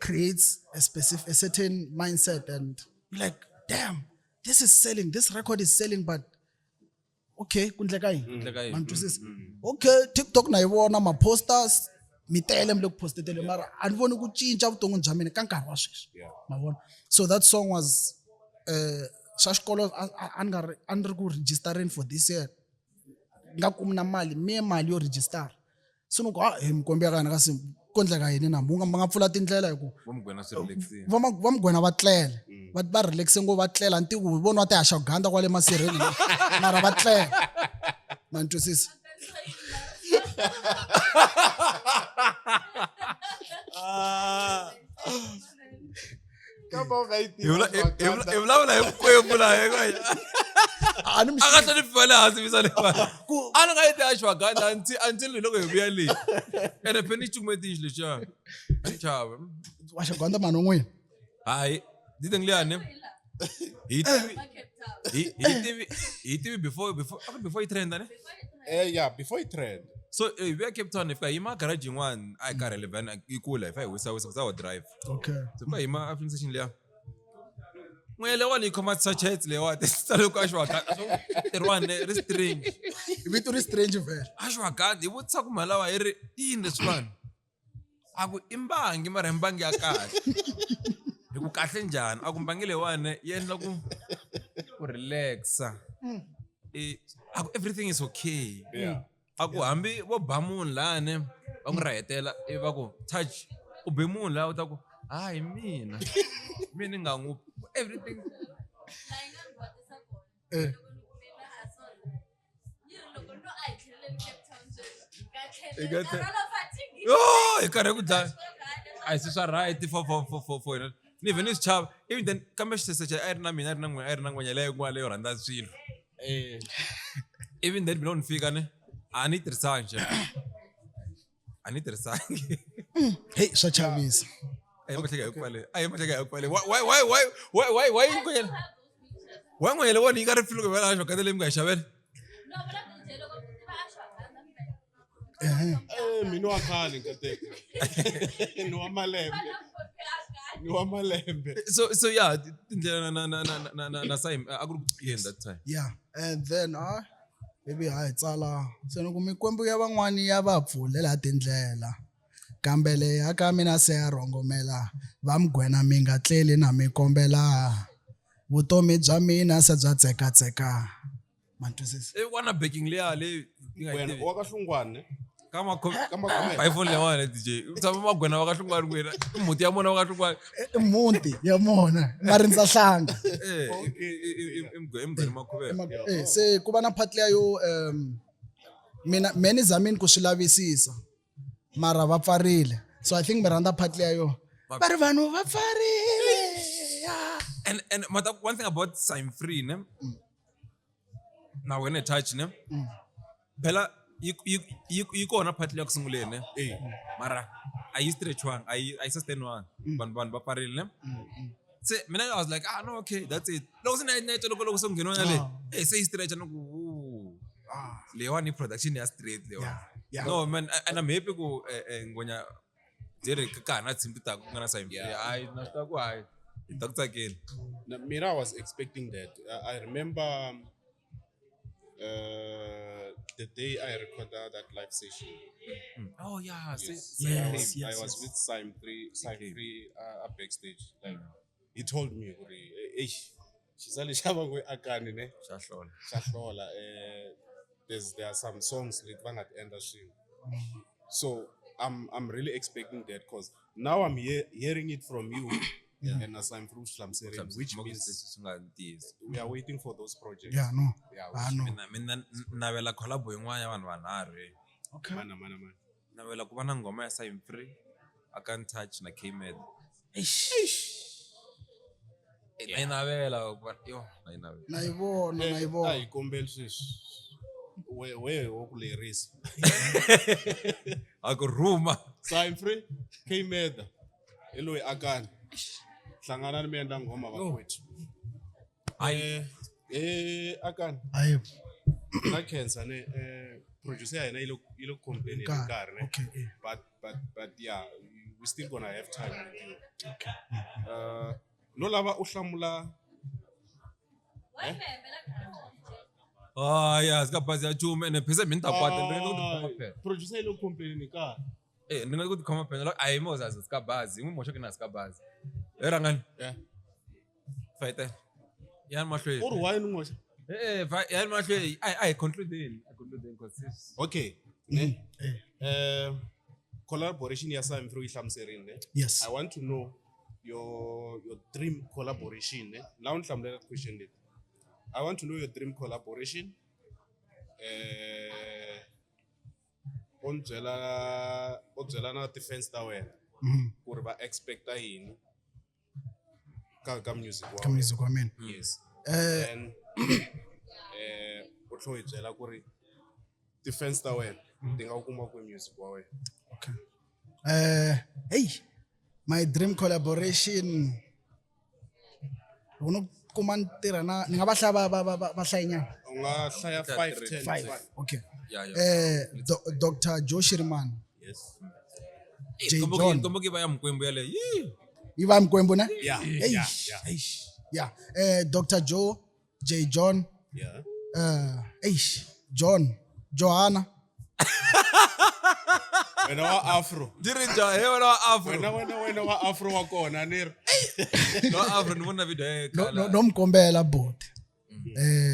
creates a certain mindset and you're like damn this is selling this record is selling but okay kundleka yini man twisisa okay TikTok na yivona ma posters mi tele mi le ku postetele mara a ni voni ku cinca vuton'wini bya mina ka nkarhi wa sweswi ma vona so that song was swa xikolo a ni ri ku registereni for this year nga kumi na mali yo register so ni ku Mkwembu ya kana kasi kondleka yini na munga nga pfula tindlela hi ku va mugwena va tlela va relaxe ngo va tlela ntiku vona va ta haxa ganda kwale masirheni mara va tlela man twisisa vulavula hi Mkwembu laha aka ta ni fela hansi visa lewa a ni nga yi ta ashwaganda until loko hi vuya leyi ene pheni cumetixi lexiya a chava waxaganda mano n'wini hayi ni tengliyani hi tivi before yi trenda ne yeah, before it trend. so hi vuya Cape Town hi fika hi ma garage yin'wana a hi karhele van yi kula hi fa hi wisa kusa wa drive okay so fa hi ma filling station liya Mwele wani khoma sachet lewa tisalo ka ashwaganda so tirwane ri strange vito ri strange vele ashwaganda hi vutisa ku malawa hi ri yini swani aku imbangi mara imbangi ya kahle hi ku kahle njhani aku mbangi lewane yi endla ku relaxa aku everything is okay aku hambi vo ba munhu lani va n'wi rahetela va ku touch u be munhu laha u ta ku hayi mina nga n'wi everything hi karhi ku dlaya a hi swi swa right for yena ni vhe ni swi chava even then kambe xisesexa a ri na mina a ri na n'wenya leyo kun'wana leyo rhandza swilo even then mina ni fika ne a ni tirhisangi hey swa chavisa why ngwele wona yi nga ri filo ku vela ashwaganda leyi mi nga yi xavela Mina wa khale nkateka. Ni wa malembe. So yeah, tindlela na Simon a ku ri that time. Yeah, and then maybe hayi tsala se ni ku Mikwembu ya van'wani ya va pfulela tindlela kambe leyi aka mina se ya rhongomela va mugwena mi nga tleli na mi kombela vutomi bya mina se bya tsekatseka man twisisa Wana baking leya leyi Wena wa ka Hlungwane. kama iPhone lewana DJ utshama magwena wa ka Hlungwane kwena muti ya mona wa ka Hlungwane muti ya mona marindza hlanga imgwena makhuvela se ku va na part leyo mina zamini ku swi lavisisa mara va pfarile so I think mi rhandza part leyo va ri vanhu va pfarile and one thing about Sign Free ne na when I touch ne phela yi kona part leyo ku sunguleni mara a yi stretchwang a yi sustainwang vanhu va pfarile ne se mina I was like no okay that's it loko se na loko se ngeno na le se yi stretch no ku lewa ni production ya straight lewa no man and I'm happy ku ngonya jere ka na tsimbi ta ku ngana Sign Free ai na sta ku ai itakutsakela Mira was expecting that. I remember the day I recorded that live session. Oh yeah, Yes. I was with Sign Free backstage. Like he told me, "Hey, she's only shaving with Akani, ne? Shahlola. there are some songs leti va nga ti endla swin'we. So I'm really expecting that because now I'm hearing it from you and as I'm through Slamserin, which means we are waiting for those projects. Yeah, no. Yeah, No. mina navela collab yin'wana ya vanhu vanharhu Okay. mana. navela ku va na ngoma ya Sign Free, I Can't Touch na K-Med. Nayinavela ku va yo nayinavela. Nayibona. Hi, kombel sweswi. Where wo ku lerisa. A ku rhuma. Sign Free, K-Meda. Eloyi akani. Hlangana mi endla ngoma vakwethu. Akani. Ayi. Na cancer ne producer ya yena ilo complain nkarhi ne. Okay. But yeah, we still gonna have time with you. Okay. No lava u hlamula Ya ska bazi ya chume ene phese mi ta pata ndzi ku tikhoma phela. producer ilo complain nkarhi. Ndzi nga ku tikhoma phela a hi moza ska bazi n'wi moxa kina ska bazi. Rangani. Yeah. Fighter. Yan mahlweni. Or why ngoxa? Yan mahlweni ai concluding cause Okay. Collaboration ya Sign Free ihlamuserini ne. Yes. I want to know your dream collaboration ne. La unhlamula that question le. I want to know your dream collaboration. Ondzela na defense ta wena. Ku ri va expecta yini ka music wa. Ka music wa mina. Yes. And u tlho hi byela ku ri defense ta wena ti nga kuma ku music wa wena. Okay. Hey, my dream collaboration. Uno kuma ntirha na ni nga va hlaya va hlayinyana. U nga hlaya 5, 10. 5. Okay. Yeah. Dr. Joe Shiriman. Yes. J. John. Kombo ke ba ya mkwembo yale. Iva Mkwembu ne? Yeah. Hey. Yeah. Yeah. Dr. Joe, J. John. Yeah. Johanna. Wena wa Afro. Dirinja wena wa Afro. Wena wa Afro wa kona ni ri. No Afro ni vona video No mkombela bot.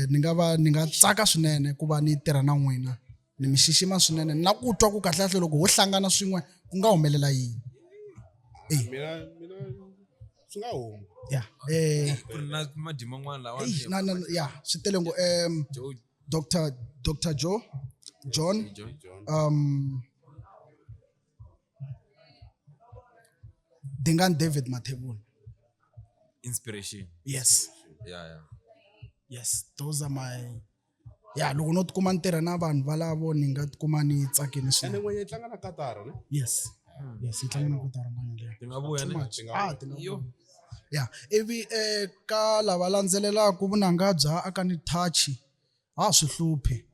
Ni nga tsaka swinene ku va ni tirha na n'wina. Ni mi xixima swinene na ku twa ku kahle loko ho hlangana swin'we ku nga humelela yini. Mina swi nga huma. Yeah. ku ri na madima n'wana lawa Yeah, swi tele ngo Dr. Joe John Dingan David Mathebula. inspiration. Yes. Yeah. Yes, those are my loko no tikuma ni tirha na vanhu valavo ni nga tikuma ni tsakini Ene swinene. n'we yi tlanga na Katara ne. Yes, yi tlanga na ku tala n'wana leyi. Ti nga vuya ne. Yo. Yeah, ivi ka lava landzelelaka vunanga bya Akani Touch swi hluphi.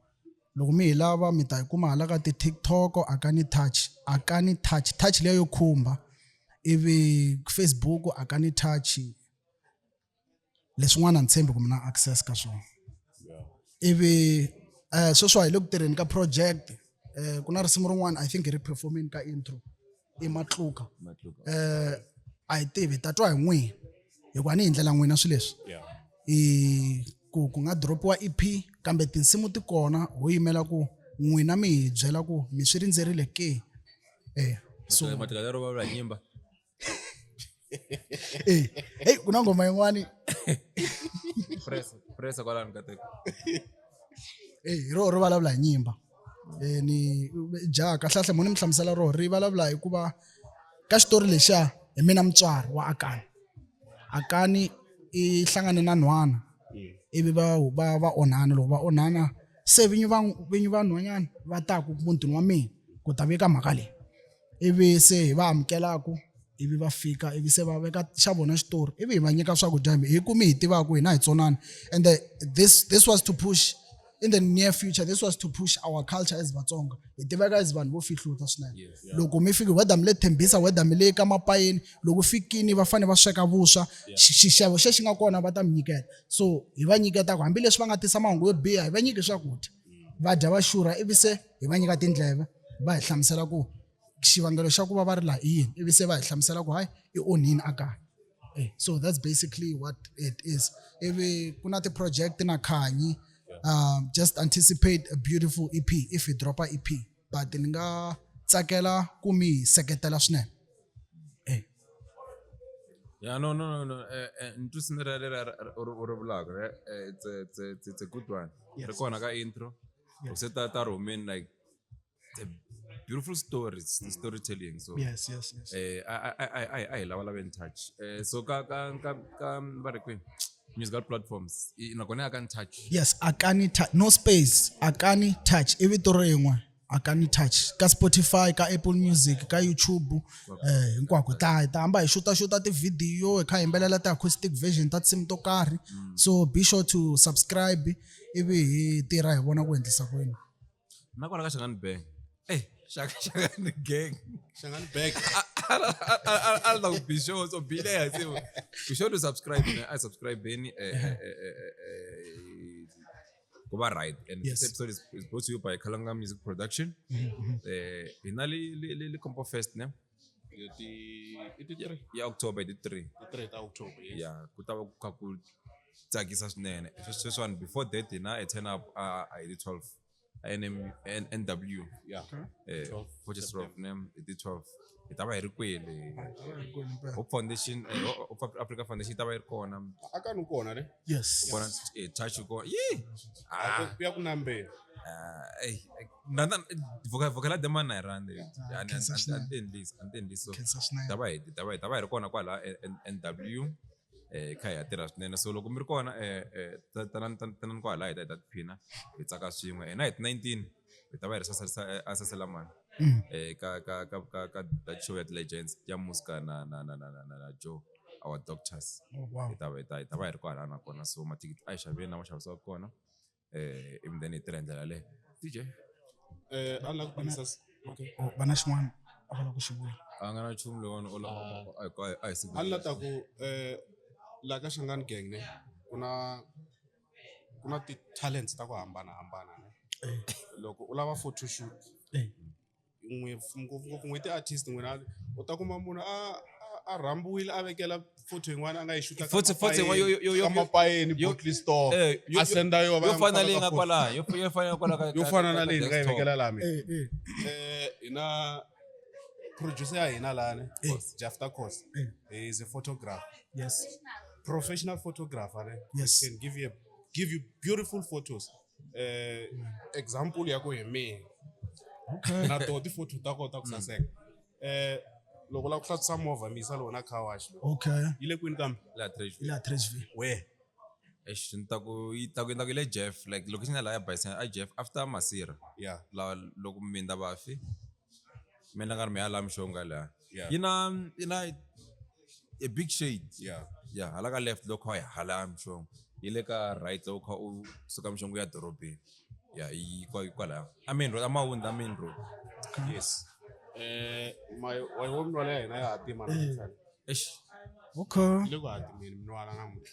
Loko mi hi lava mi ta yi kuma hala ka ti-TikTok Akani Touch leyo yo khumba. Ivi Facebook Akani Touch leswin'wana ni tshembi ku mi na access ka swona. Ivi sweswi hi le ku tirheni ka project ku na risimu rin'wana I think hi ri performing ka intro i Matluka. A hi tivi ta twa hi n'wina hikuva ni hi ndlela n'wina swilo leswi. Ku nga dropiwa EP kambe tinsimu ti kona ho yimela ku n'wina mi hi byela ku mi swi rindzerile ke. So matikadaro va vula nyimba. Hey kuna ngoma yin'wani Press kwalani ka teko. ro vulavula hi nyimba. Ni jaka hlahle mo ni mi hlamusela ro ri vulavula hikuva ka xitori lexa hi mina mutswari wa Akani i hlangane na nhwana ivi va onhana loko va onhana se vinyi va nhwanyana va taku mutini wa mina ku ta veka mhaka leyi ivi se hi va amukelaku ivi va fika ivi se va veka xa vona xitori ivi hi va nyika swakudya hi kumi hi tivaku hina hi tsonana and this was to push in the near future. This was to push our culture as Vatsonga. Hi tiveka as vanhu vo fihluta swinene. Loko mi fiki whether mi le Thembisa whether mi le ka Mapayeni loko fikini va fane va sweka vuswa xixevo xi nga kona va ta mi nyiketa. So hi va nyiketa ku hambileswi va nga tisa mahungu yo biha hi va nyiki swakudya va dya va xurha ivi se hi va nyika tindleve va hi hlamusela ku xivangelo xa ku va va ri la i yini ivi se va hi hlamusela ku hayi i onhini akaya. So that's basically what it is. Ivi ku na ti-project na Khanyi just anticipate a beautiful EP if we drop a EP but ni nga tsakela ku mi seketela swinene. Yeah, no. Interesting it's a good one. Rekona ka intro. Set that Roman like the beautiful stories, the storytelling. So Yes. I love in touch. So ka musical platforms. I can touch. Yes, akani touch, no space, akani touch. Ivi toro yin'we, akani touch. Ka Spotify, ka Apple Music, ka YouTube, hinkwako ta hamba hi shoota ti video, hi kha hi yimbelela ti acoustic version ta tinsimu to karhi. So be sure to subscribe ivi hi tirha hi vona ku endlisa kwini. Nakona ka Shangani Bang. Shangani Gang. Shangani Bang. I'll not be sure. So be there. Be sure to subscribe. I subscribe. Go right. And Yes. this episode is brought to you by Kalanga Music Production. Inali Compo Fest, ne? Yeah, October the 3. The 3th of October. Yes. Yeah, kutawa kaku tsakisa swinene. First one before that, I turn up I did 12. NW. Yeah. 12. Which is rough name. It did 12. Itaba irikwele. Hope Foundation, Hope Africa Foundation itaba irikona. Akanukona ne? Yes. Kona touch uko. Yeah. Pia kunambe. Vocala demand na rande. Antendi so. Itaba irikona kwala NW. Kaya tira swinene so loko mi ri kona tanan kwala hi ta phina hi tsaka swin'we night 19 hi ta va hi ri sasela mani ka that show at Legends ya Muska na Joe our doctors. Wow. Hi ta va hi ri kwala na kona so matikiti a hi xaveni na maxavisiwa kona ivi then hi tirha hi ndlela leyo DJ Unlike Princess. Okay. Bana xin'wana a va lava ku xi vula. a nga na nchumu lowani a hi siku Alla ta ku la ka Shangani Gang ne kuna ti talents ta ku hambana ne. Loko u lava photo shoot n'we ti artist n'wina u ta kuma munhu a rhambiwile a vekela photo yin'wana a nga yi shoota ka mapayeni Bottle Store a senda yo fana leyi nga kwala yo fana kwala yo fana na leyi ni nga yi vekela laha mina hina producer ya hina lani Jafta Cost he is a photographer. Yes. Professional photographer ne? Yes. Can give you beautiful photos. Example ya ku hi mina na to ti photo ta kota ku saseka loko la ku hlatsa movha misa lona car wash Okay. ile kwini kambe la treasure Ila Treshville. where ntaku le Jeff like location la ya Bison a Jeff after Masira yeah la loko minda bafi mina nga ri mi ya la mshonga la Yeah. ina a big shade yeah hala ka left loko ya hala mshonga ile ka right loko u suka mshonga ya dorobeni yi kwala main road amawunda main road yes my home wala hina ya hatima na Okay. ile ku hatimeni minwala namuhla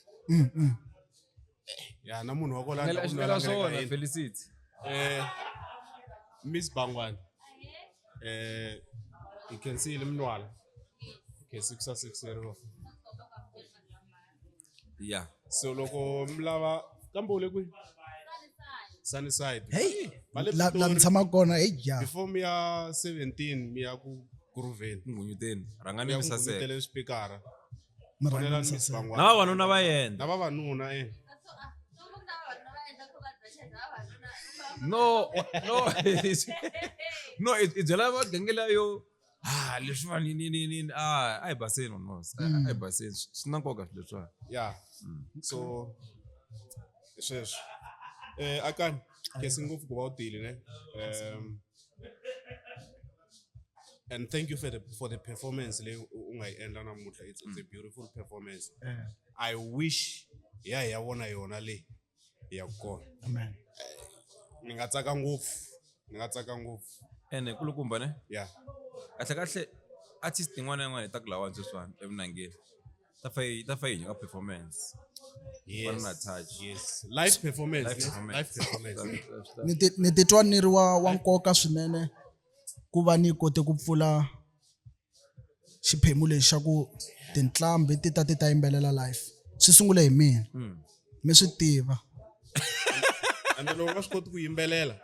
ya na munhu wa ko la swona Felicity Miss Bangwani you can see limnwala okay 660 yeah so loko mlava kambe ule kwini Sunnyside Hey. Male La Pitori. mtshama kona hey yeah. Before mi ya 17 mi ya ku Gruveni ngunyuteni mi rangani ya ku misase ngutele speakera Mara fonela ni Miss sasa. Bangwani na vanuna va yenda na vavanuna no i byela va gengela yo leswiwani ni a hi baseni no a hi baseni swi na nkoka leswiwani yeah so sweswo akani kesi ngopfu ku va u tile ne and thank you for the performance leyi u nga yi endla namuntlha it's a beautiful performance I wish ya vona yona leyi ya kona Amen. ni nga tsaka ngopfu ene kulukumba ne yeah kahle artist yin'wana na yin'wana hi ta ku lawani sweswiwani evinangeni ta fa yi nyika performance yes na touch yes live performance Ni titwa ni ri wa nkoka swinene ku va ni kote ku pfula xiphemu lexi xa ku tintlambi ti ta yimbelela live swi sungule hi mina mi swi tiva and loko va swi koti ku yimbelela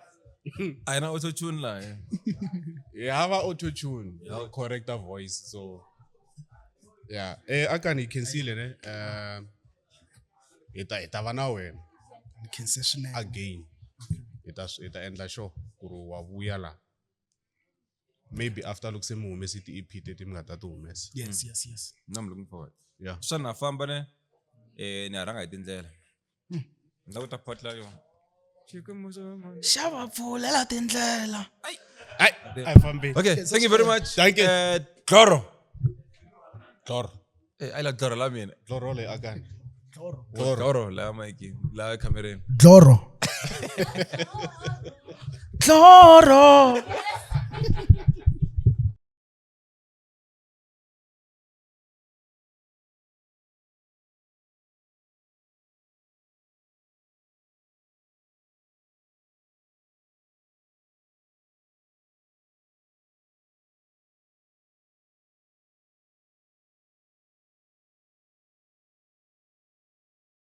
a yi na auto tune la hi hava auto tune correct a voice so yeah akani hi khensile ne hi ta va na wena Concessionaire. again hi ta endla sure ku ri wa vuya la maybe after loko se mi humesi ti-EP teti mi nga ta ti humesa Yes. no I'm looking forward yeah xana famba ne ni rhanga hi tindlela ndza ku ta potla yo Xava pfulela tindlela. ai fambe okay thank you very much Thank you. Gloro Glor I like Gloro la mina Gloro le akani Gloro la Mike la kamereni Gloro. Gloro.